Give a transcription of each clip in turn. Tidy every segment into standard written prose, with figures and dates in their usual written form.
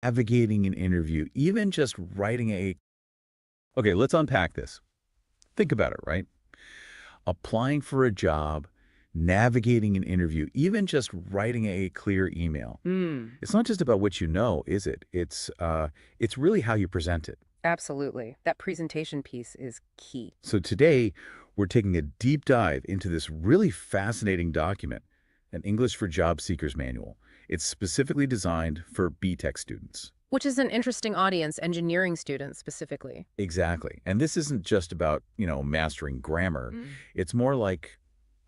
navigating an interview, even just writing a... Okay, let's unpack this. Think about it, right? Applying for a job, navigating an interview, even just writing a clear email. Mm, It's not just about what you know, is it? It's really how you present it. absolutely. That presentation piece is key. So today, we're taking a deep dive into this really fascinating document, an English for Job Seekers Manual. It's specifically designed for B.Tech students. Which is an interesting audience, engineering students specifically. Exactly. And this isn't just about, mastering grammar. It's more like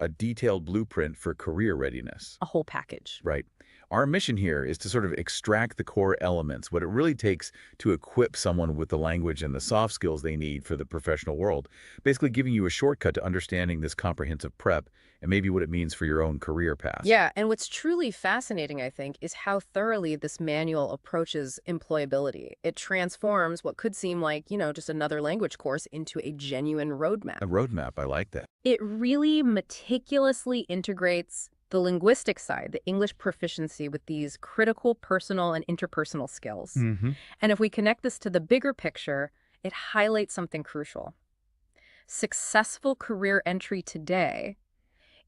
a detailed blueprint for career readiness. A whole package. Right. Our mission here is to sort of extract the core elements, what it really takes to equip someone with the language and the soft skills they need for the professional world, basically giving you a shortcut to understanding this comprehensive prep and maybe what it means for your own career path. Yeah, and what's truly fascinating, I think, is how thoroughly this manual approaches employability. It transforms what could seem like, just another language course into a genuine roadmap. A roadmap, I like that. It really meticulously integrates the linguistic side, the English proficiency, with these critical personal and interpersonal skills. And if we connect this to the bigger picture, it highlights something crucial. Successful career entry today,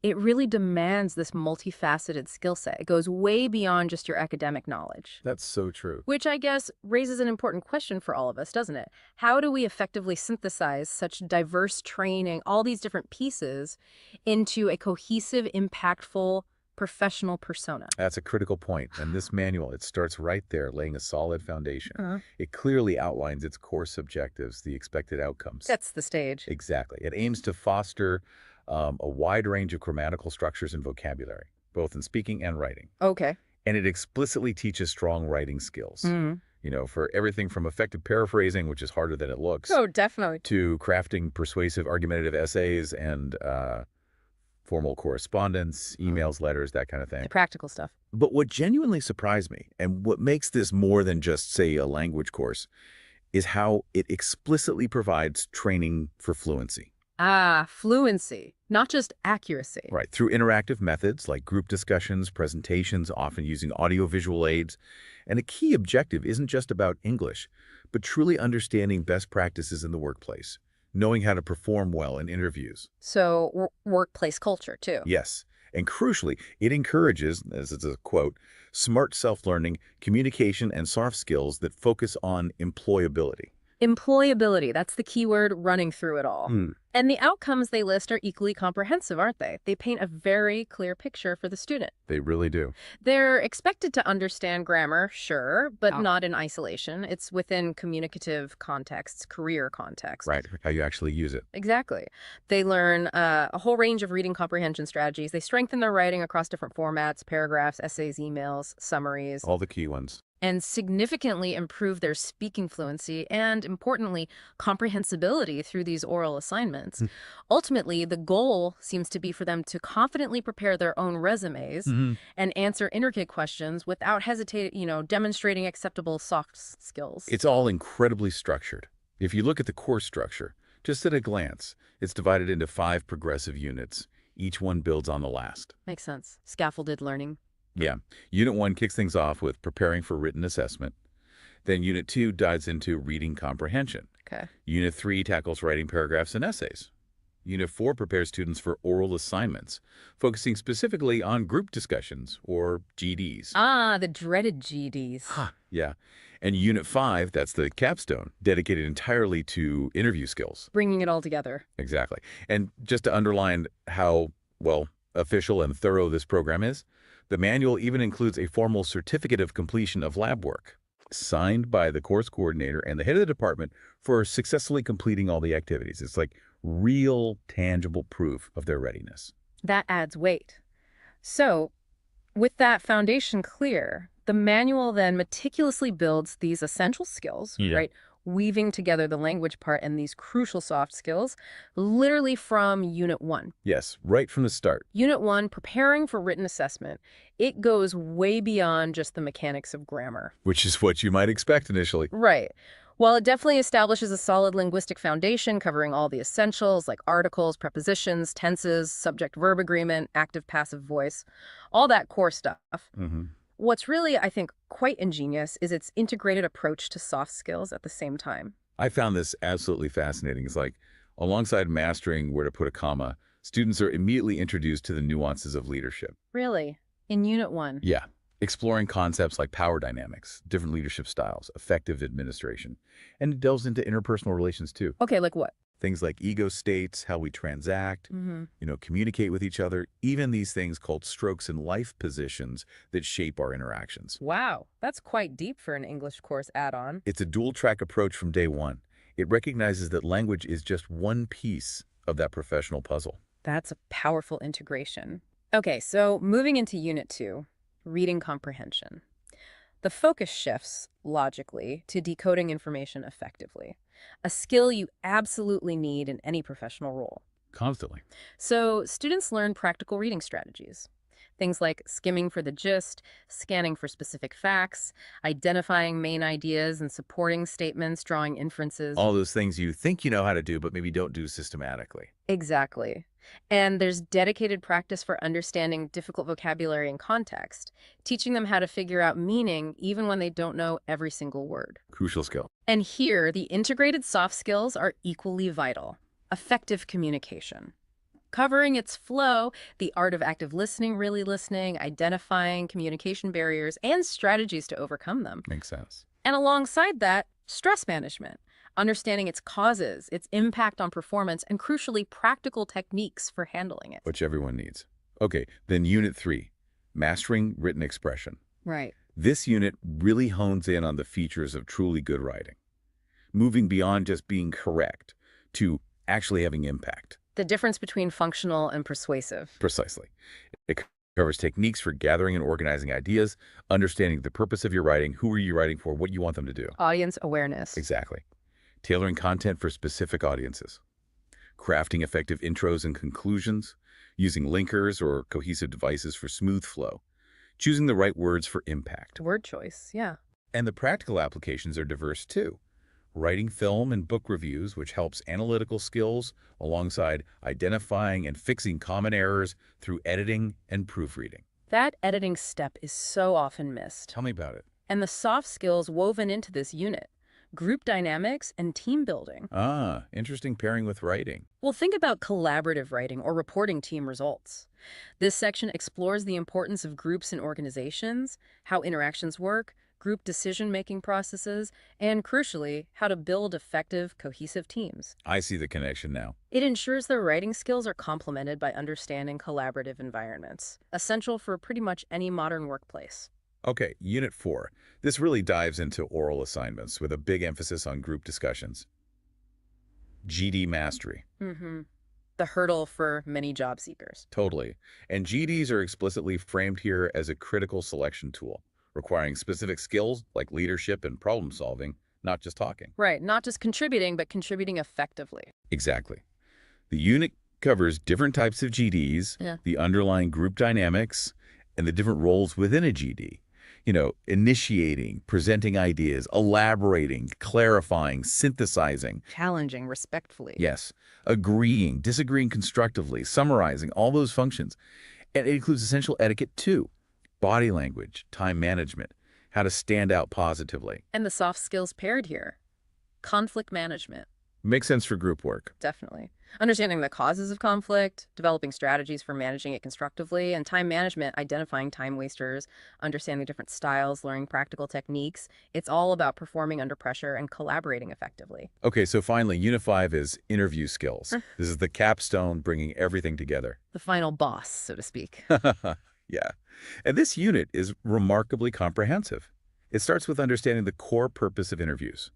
it really demands this multifaceted skill set. It goes way beyond just your academic knowledge. That's so true. Which I guess raises an important question for all of us, doesn't it? How do we effectively synthesize such diverse training, all these different pieces, into a cohesive, impactful professional persona? That's a critical point. And this manual, it starts right there, laying a solid foundation. It clearly outlines its course objectives, the expected outcomes. That's the stage. Exactly. It aims to foster a wide range of grammatical structures and vocabulary, both in speaking and writing. Okay. And it explicitly teaches strong writing skills, for everything from effective paraphrasing, which is harder than it looks, Oh, definitely. to crafting persuasive argumentative essays and formal correspondence, emails, letters, that kind of thing. The practical stuff. But what genuinely surprised me, and what makes this more than just, say, a language course, is how it explicitly provides training for fluency. Ah, fluency, not just accuracy. Right, through interactive methods like group discussions, presentations, often using audiovisual aids. And a key objective isn't just about English, but truly understanding best practices in the workplace, knowing how to perform well in interviews. So workplace culture, too. Yes, and crucially, it encourages, as it's a quote, smart self-learning, communication, and soft skills that focus on employability. Employability, that's the key word running through it all. And the outcomes they list are equally comprehensive, aren't they? They paint a very clear picture for the student. They really do. They're expected to understand grammar, sure, but not in isolation. It's within communicative contexts, career contexts. Right, how you actually use it. Exactly. They learn a whole range of reading comprehension strategies. They strengthen their writing across different formats, paragraphs, essays, emails, summaries. All the key ones. And significantly improve their speaking fluency and, importantly, comprehensibility through these oral assignments. Ultimately, the goal seems to be for them to confidently prepare their own resumes and answer intricate questions without hesitating, demonstrating acceptable soft skills. It's all incredibly structured. If you look at the course structure, just at a glance, it's divided into 5 progressive units. Each one builds on the last. Makes sense. Scaffolded learning. Yeah. Unit 1 kicks things off with preparing for written assessment. Then Unit 2 dives into reading comprehension. Okay. Unit 3 tackles writing paragraphs and essays. Unit 4 prepares students for oral assignments, focusing specifically on group discussions, or GDs. Ah, the dreaded GDs. Yeah. And Unit 5, that's the capstone, dedicated entirely to interview skills. Bringing it all together. Exactly. And just to underline how, official and thorough this program is, the manual even includes a formal certificate of completion of lab work, signed by the course coordinator and the head of the department for successfully completing all the activities. It's like real, tangible proof of their readiness. That adds weight. So, with that foundation clear, the manual then meticulously builds these essential skills, right? Weaving together the language part and these crucial soft skills, literally from Unit 1. Yes, right from the start. Unit 1, preparing for written assessment, it goes way beyond just the mechanics of grammar. Which is what you might expect initially. Right. While it definitely establishes a solid linguistic foundation covering all the essentials like articles, prepositions, tenses, subject-verb agreement, active-passive voice, all that core stuff. What's really, I think, quite ingenious is its integrated approach to soft skills at the same time. I found this absolutely fascinating. It's like, alongside mastering where to put a comma, students are immediately introduced to the nuances of leadership. Really? In Unit 1? Yeah. Exploring concepts like power dynamics, different leadership styles, effective administration, and it delves into interpersonal relations too. Okay, like what? Things like ego states, how we transact, communicate with each other, even these things called strokes in life positions that shape our interactions. Wow, that's quite deep for an English course add-on. It's a dual-track approach from day one. It recognizes that language is just one piece of that professional puzzle. That's a powerful integration. Okay, so moving into Unit 2, reading comprehension. The focus shifts, logically, to decoding information effectively, a skill you absolutely need in any professional role. Constantly. So students learn practical reading strategies. Things like skimming for the gist, scanning for specific facts, identifying main ideas and supporting statements, drawing inferences. All those things you think you know how to do, but maybe don't do systematically. Exactly. And there's dedicated practice for understanding difficult vocabulary and context, teaching them how to figure out meaning even when they don't know every single word. Crucial skill. And here, the integrated soft skills are equally vital. Effective communication. Covering its flow, the art of active listening, really listening, identifying communication barriers, and strategies to overcome them. Makes sense. And alongside that, stress management, understanding its causes, its impact on performance, and crucially, practical techniques for handling it. Which everyone needs. Okay, then Unit 3, Mastering Written Expression. Right. This unit really hones in on the features of truly good writing, moving beyond just being correct to actually having impact. The difference between functional and persuasive. Precisely. It covers techniques for gathering and organizing ideas, understanding the purpose of your writing, who are you writing for, what you want them to do. Audience awareness. Exactly. Tailoring content for specific audiences. Crafting effective intros and conclusions, using linkers or cohesive devices for smooth flow, choosing the right words for impact. Word choice, yeah. And the practical applications are diverse too. Writing film and book reviews, which helps analytical skills alongside identifying and fixing common errors through editing and proofreading. That editing step is so often missed. Tell me about it. And the soft skills woven into this unit, group dynamics and team building. Ah, interesting pairing with writing. Well, think about collaborative writing or reporting team results. This section explores the importance of groups and organizations, how interactions work, group decision-making processes, and crucially, how to build effective, cohesive teams. I see the connection now. It ensures their writing skills are complemented by understanding collaborative environments, essential for pretty much any modern workplace. Okay, Unit 4. This really dives into oral assignments with a big emphasis on group discussions. GD mastery. The hurdle for many job seekers. Totally. And GDs are explicitly framed here as a critical selection tool, requiring specific skills like leadership and problem solving, not just talking. Right, not just contributing, but contributing effectively. Exactly. The unit covers different types of GDs, the underlying group dynamics, and the different roles within a GD. Initiating, presenting ideas, elaborating, clarifying, synthesizing. Challenging respectfully. Yes. Agreeing, disagreeing constructively, summarizing, all those functions. And it includes essential etiquette too. Body language, time management, how to stand out positively. And the soft skills paired here. Conflict management. Makes sense for group work. Definitely. Understanding the causes of conflict, developing strategies for managing it constructively, and time management, identifying time wasters, understanding different styles, learning practical techniques. It's all about performing under pressure and collaborating effectively. Okay, so finally, Unit 5 is interview skills. This is the capstone bringing everything together. The final boss, so to speak. Yeah. And this unit is remarkably comprehensive. It starts with understanding the core purpose of interviews.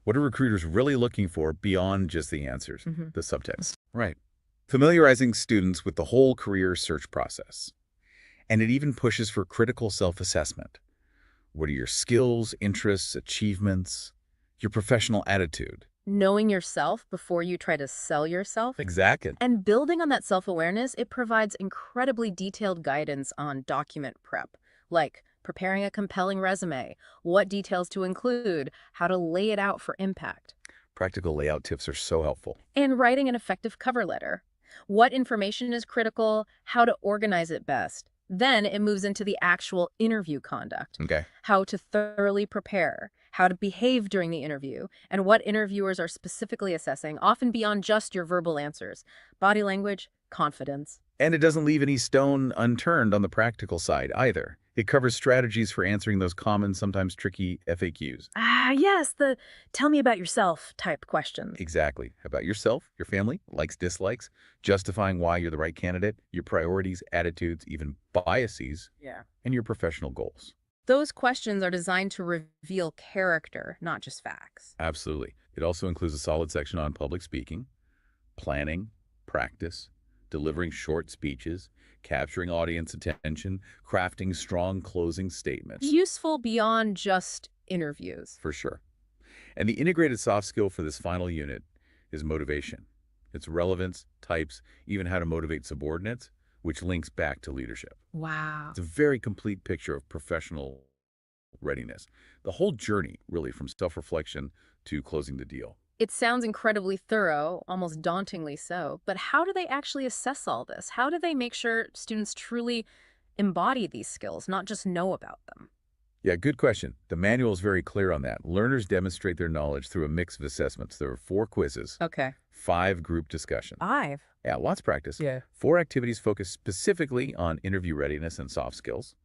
What are recruiters really looking for beyond just the answers, the subtext? Right. Familiarizing students with the whole career search process. And it even pushes for critical self-assessment. What are your skills, interests, achievements, your professional attitude? Knowing yourself before you try to sell yourself. Exactly. And building on that self-awareness, it provides incredibly detailed guidance on document prep, like preparing a compelling resume, what details to include, how to lay it out for impact. Practical layout tips are so helpful. And writing an effective cover letter. What information is critical, how to organize it best. Then it moves into the actual interview conduct. Okay. How to thoroughly prepare, how to behave during the interview, and what interviewers are specifically assessing, often beyond just your verbal answers. Body language, confidence. And it doesn't leave any stone unturned on the practical side either. It covers strategies for answering those common, sometimes tricky FAQs. Ah, yes, the tell me about yourself type questions. Exactly. About yourself, your family, likes, dislikes, justifying why you're the right candidate, your priorities, attitudes, even biases, Yeah. and your professional goals. Those questions are designed to reveal character, not just facts. Absolutely. It also includes a solid section on public speaking, planning, practice, delivering short speeches, capturing audience attention, crafting strong closing statements. Useful beyond just interviews. For sure. And the integrated soft skill for this final unit is motivation. Its relevance, types, even how to motivate subordinates, which links back to leadership. Wow. It's a very complete picture of professional readiness. The whole journey, really, from self-reflection to closing the deal. It sounds incredibly thorough, almost dauntingly so, but how do they actually assess all this? How do they make sure students truly embody these skills, not just know about them? Yeah, good question. The manual is very clear on that. Learners demonstrate their knowledge through a mix of assessments. There are 4 quizzes, Okay. 5 group discussions. 5. Yeah, lots of practice. Yeah. 4 activities focused specifically on interview readiness and soft skills,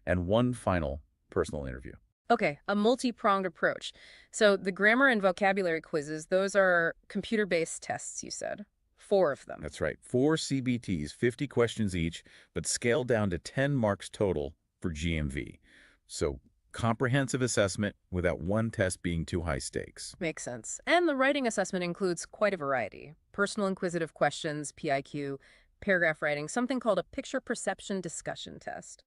and 1 final personal interview. Okay, a multi-pronged approach. So the grammar and vocabulary quizzes, those are computer-based tests, you said. 4 of them. That's right. 4 CBTs, 50 questions each, but scaled down to 10 marks total for GMV. So comprehensive assessment without one test being too high stakes. Makes sense. And the writing assessment includes quite a variety. Personal inquisitive questions, PIQ, paragraph writing, something called a picture perception discussion test,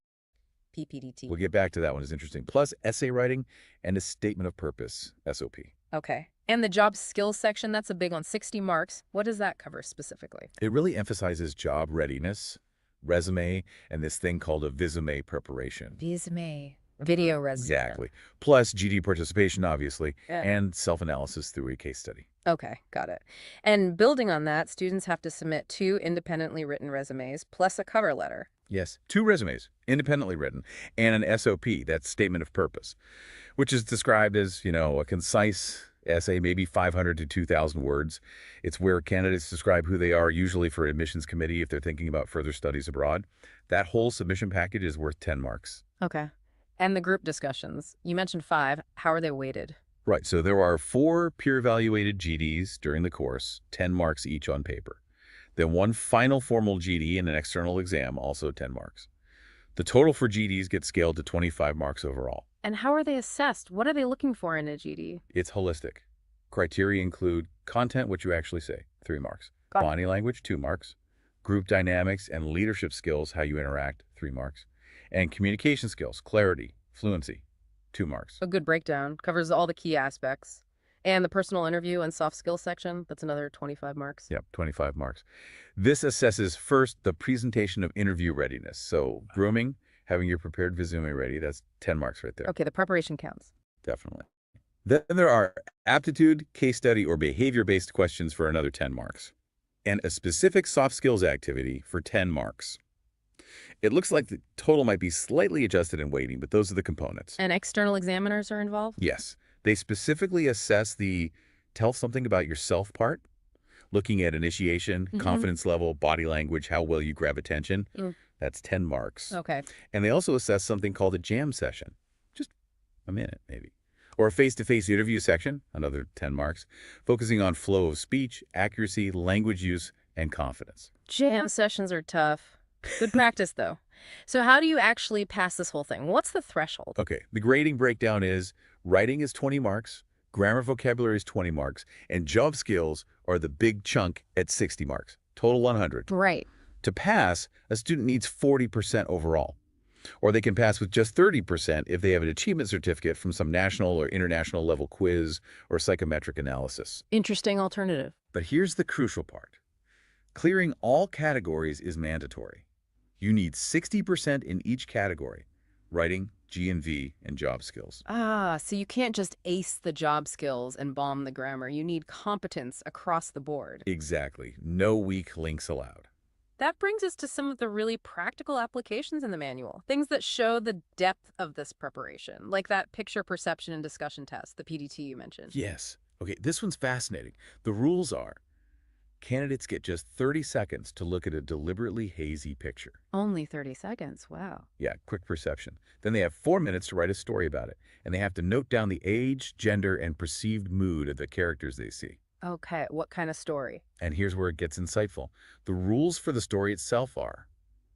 PPDT. We'll get back to that one. It's interesting. Plus essay writing and a statement of purpose, SOP. Okay. And the job skills section, that's a big one, 60 marks. What does that cover specifically? It really emphasizes job readiness, resume, and this thing called a visume preparation. Visume. Video resume. Exactly. Plus GD participation, obviously, Yeah. and self-analysis through a case study. Okay, got it. And building on that, students have to submit 2 independently written resumes plus a cover letter. Yes, 2 resumes, independently written, and an SOP, that's statement of purpose, which is described as, a concise essay, maybe 500 to 2,000 words. It's where candidates describe who they are, usually for admissions committee if they're thinking about further studies abroad. That whole submission package is worth 10 marks. Okay. And the group discussions. You mentioned 5. How are they weighted? Right, so there are 4 peer-evaluated GDs during the course, 10 marks each on paper. Then 1 final formal GD and an external exam, also 10 marks. The total for GDs gets scaled to 25 marks overall. And how are they assessed? What are they looking for in a GD? It's holistic. Criteria include content, what you actually say, 3 marks. Got it. Body language, 2 marks. Group dynamics and leadership skills, how you interact, 3 marks. And communication skills, clarity, fluency, 2 marks. A good breakdown. Covers all the key aspects. And the personal interview and soft skills section, that's another 25 marks. Yep, 25 marks. This assesses first the presentation of interview readiness. So grooming, having your prepared resume ready, that's 10 marks right there. Okay, the preparation counts. Definitely. Then there are aptitude, case study, or behavior-based questions for another 10 marks. And a specific soft skills activity for 10 marks. It looks like the total might be slightly adjusted in weighting, but those are the components. And external examiners are involved? Yes. They specifically assess the tell something about yourself part, looking at initiation, confidence level, body language, how well you grab attention. That's 10 marks. Okay. And they also assess something called a jam session, just a minute maybe. Or a face-to-face interview section, another 10 marks, focusing on flow of speech, accuracy, language use, and confidence. Jam sessions are tough. Good practice, though. So how do you actually pass this whole thing? What's the threshold? Okay, the grading breakdown is writing is 20 marks, grammar vocabulary is 20 marks, and job skills are the big chunk at 60 marks, total 100. Right. To pass, a student needs 40% overall, or they can pass with just 30% if they have an achievement certificate from some national or international level quiz or psychometric analysis. Interesting alternative. But here's the crucial part. Clearing all categories is mandatory. You need 60% in each category, writing, G&V, and job skills. Ah, so you can't just ace the job skills and bomb the grammar. You need competence across the board. Exactly. No weak links allowed. That brings us to some of the really practical applications in the manual, things that show the depth of this preparation, like that picture perception and discussion test, the PDT you mentioned. Yes. Okay, this one's fascinating. The rules are candidates get just 30 seconds to look at a deliberately hazy picture. Only 30 seconds. Wow. Yeah, quick perception. Then they have 4 minutes to write a story about it, and they have to note down the age, gender, and perceived mood of the characters they see. Okay, what kind of story? And here's where it gets insightful. The rules for the story itself are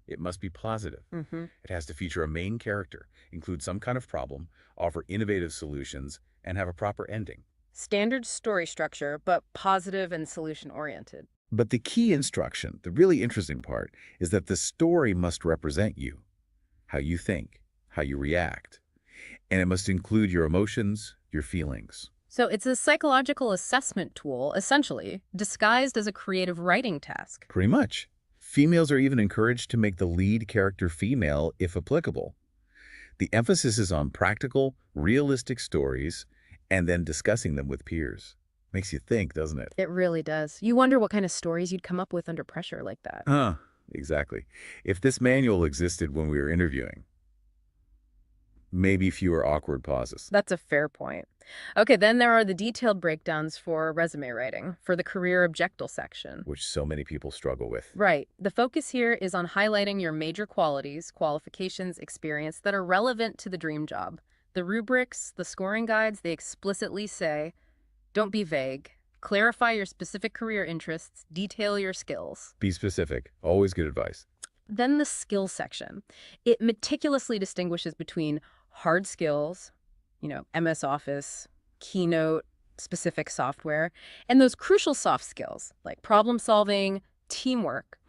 it must be positive. Mm-hmm. It has to feature a main character, include some kind of problem, offer innovative solutions, and have a proper ending. Standard story structure, but positive and solution-oriented. But the key instruction, the really interesting part, is that the story must represent you, how you think, how you react, and it must include your emotions, your feelings. So it's a psychological assessment tool, essentially, disguised as a creative writing task. Pretty much. Females are even encouraged to make the lead character female if applicable. The emphasis is on practical, realistic stories and then discussing them with peers. Makes you think, doesn't it? It really does. You wonder what kind of stories you'd come up with under pressure like that. Exactly. If this manual existed when we were interviewing, maybe fewer awkward pauses. That's a fair point. Okay, then there are the detailed breakdowns for resume writing, for the career objective section. Which so many people struggle with. Right. The focus here is on highlighting your major qualities, qualifications, experience that are relevant to the dream job. The rubrics, the scoring guides, they explicitly say, don't be vague. Clarify your specific career interests, detail your skills. Be specific. Always good advice. Then the skills section. It meticulously distinguishes between hard skills, MS Office, Keynote, specific software, and those crucial soft skills like problem solving, teamwork.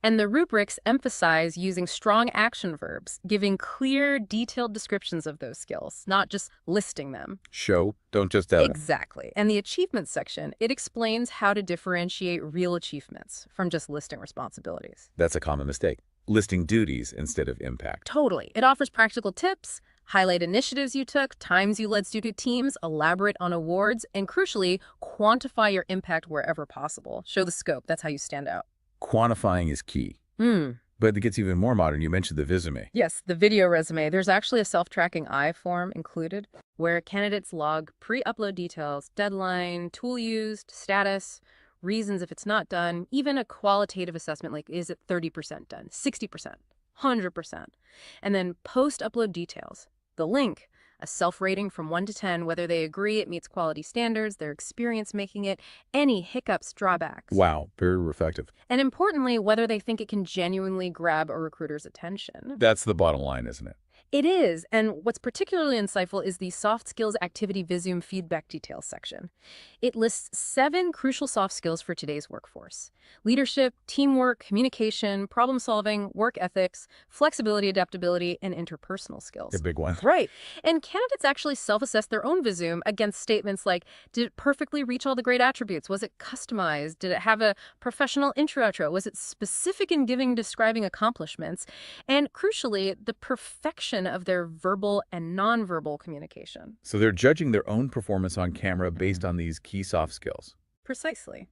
And the rubrics emphasize using strong action verbs, giving clear, detailed descriptions of those skills, not just listing them. Show, don't just tell. Exactly. And the achievements section, it explains how to differentiate real achievements from just listing responsibilities. That's a common mistake. Listing duties instead of impact. Totally. It offers practical tips, highlight initiatives you took, times you led student teams, elaborate on awards, and crucially, quantify your impact wherever possible. Show the scope. That's how you stand out. Quantifying is key. But it gets even more modern. You mentioned the resume. Yes, the video resume. There's actually a self-tracking I form included where candidates log pre-upload details, deadline, tool used, status, reasons if it's not done, even a qualitative assessment like is it 30% done, 60%, 100%. And then post-upload details, the link, a self-rating from 1 to 10, whether they agree it meets quality standards, their experience making it, any hiccups, drawbacks. Wow, very reflective. And importantly, whether they think it can genuinely grab a recruiter's attention. That's the bottom line, isn't it? It is, and what's particularly insightful is the soft skills activity Visum feedback details section. It lists 7 crucial soft skills for today's workforce: leadership, teamwork, communication, problem solving, work ethics, flexibility, adaptability, and interpersonal skills. A big one. Right. And candidates actually self-assess their own Visum against statements like, did it perfectly reach all the great attributes? Was it customized? Did it have a professional intro-outro? Was it specific in describing accomplishments? And crucially, the perfection of their verbal and nonverbal communication. So they're judging their own performance on camera based on these key soft skills. Precisely.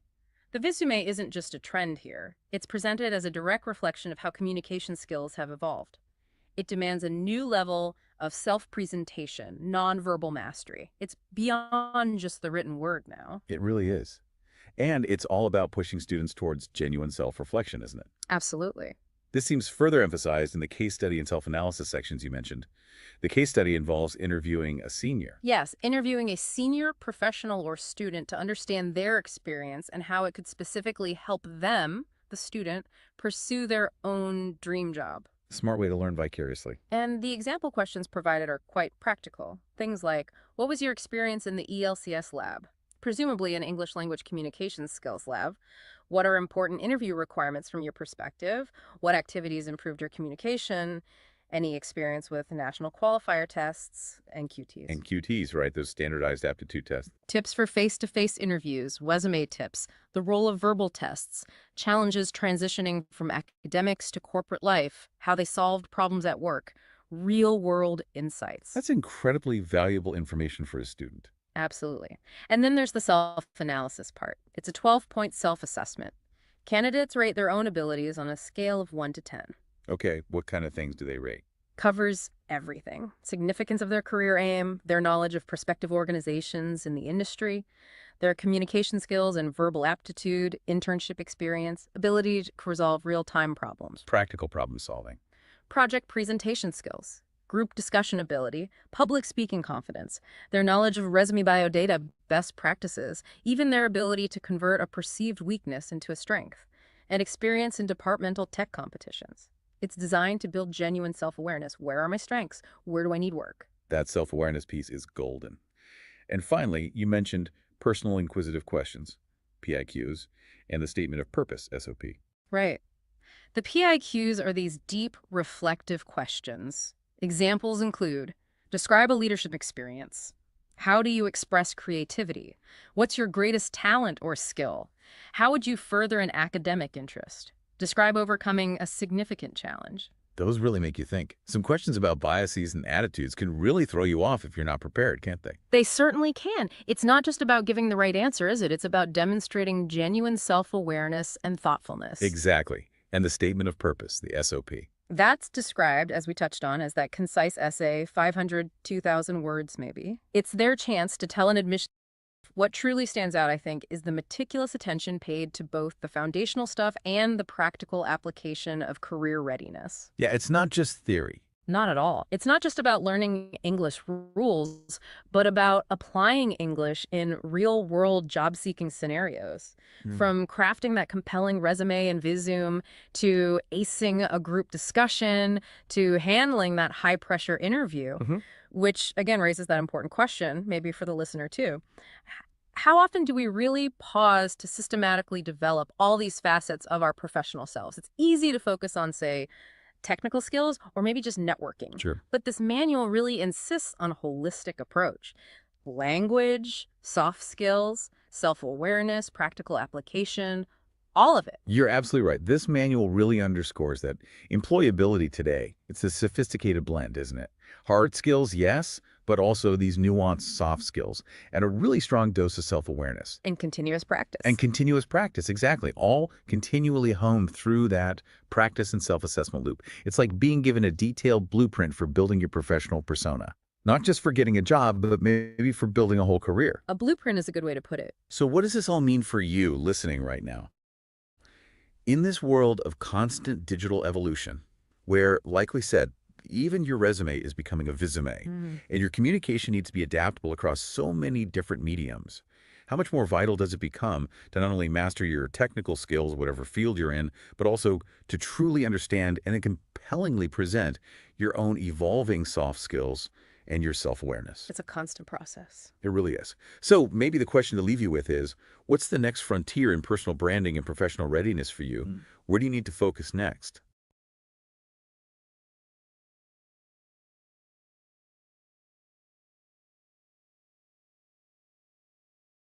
The Visum isn't just a trend here. It's presented as a direct reflection of how communication skills have evolved. It demands a new level of self-presentation, nonverbal mastery. It's beyond just the written word now. It really is. And it's all about pushing students towards genuine self-reflection, isn't it? Absolutely. This seems further emphasized in the case study and self-analysis sections you mentioned. The case study involves interviewing a senior. Yes, interviewing a senior professional or student to understand their experience and how it could specifically help them, the student, pursue their own dream job. Smart way to learn vicariously. And the example questions provided are quite practical. Things like, what was your experience in the ELCS Lab? Presumably an English language communications skills lab. What are important interview requirements from your perspective? What activities improved your communication? Any experience with national qualifier tests and QTs? And QTs, right? Those standardized aptitude tests. Tips for face-to-face interviews, resume tips, the role of verbal tests, challenges transitioning from academics to corporate life, how they solved problems at work, real-world insights. That's incredibly valuable information for a student. Absolutely. And then there's the self-analysis part. It's a 12-point self-assessment. Candidates rate their own abilities on a scale of 1 to 10. Okay, what kind of things do they rate? Covers everything. Significance of their career aim, their knowledge of prospective organizations in the industry, their communication skills and verbal aptitude, internship experience, ability to resolve real-time problems, Practical problem solving. project presentation skills, group discussion ability, public speaking confidence, their knowledge of resume biodata best practices, even their ability to convert a perceived weakness into a strength, and experience in departmental tech competitions. It's designed to build genuine self-awareness. Where are my strengths? Where do I need work? That self-awareness piece is golden. And finally, you mentioned personal inquisitive questions, PIQs, and the statement of purpose, SOP. Right. The PIQs are these deep, reflective questions. Examples include, describe a leadership experience. How do you express creativity? What's your greatest talent or skill? How would you further an academic interest? Describe overcoming a significant challenge. Those really make you think. Some questions about biases and attitudes can really throw you off if you're not prepared, can't they? They certainly can. It's not just about giving the right answer, is it? It's about demonstrating genuine self-awareness and thoughtfulness. Exactly. And the statement of purpose, the SOP. That's described, as we touched on, as that concise essay, 500, 2,000 words maybe. It's their chance to tell an admission. What truly stands out, I think, is the meticulous attention paid to both the foundational stuff and the practical application of career readiness. Yeah, it's not just theory. Not at all. It's not just about learning English rules, but about applying English in real-world job-seeking scenarios. From crafting that compelling resume in Visum, to acing a group discussion, to handling that high-pressure interview, which, again, raises that important question, maybe for the listener too. How often do we really pause to systematically develop all these facets of our professional selves? It's easy to focus on, say, technical skills or maybe just networking. Sure. But this manual really insists on a holistic approach. Language, soft skills, self-awareness, practical application, all of it. You're absolutely right. This manual really underscores that employability today, it's a sophisticated blend, isn't it? Hard skills, yes, but also these nuanced soft skills and a really strong dose of self-awareness. And continuous practice. And continuous practice, exactly. All continually honed through that practice and self-assessment loop. It's like being given a detailed blueprint for building your professional persona. Not just for getting a job, but maybe for building a whole career. A blueprint is a good way to put it. So what does this all mean for you listening right now? In this world of constant digital evolution, where, like we said, even your resume is becoming a visume, and your communication needs to be adaptable across so many different mediums, how much more vital does it become to not only master your technical skills, whatever field you're in, but also to truly understand and then compellingly present your own evolving soft skills and your self-awareness? It's a constant process. It really is. So maybe the question to leave you with is, what's the next frontier in personal branding and professional readiness for you? Where do you need to focus next?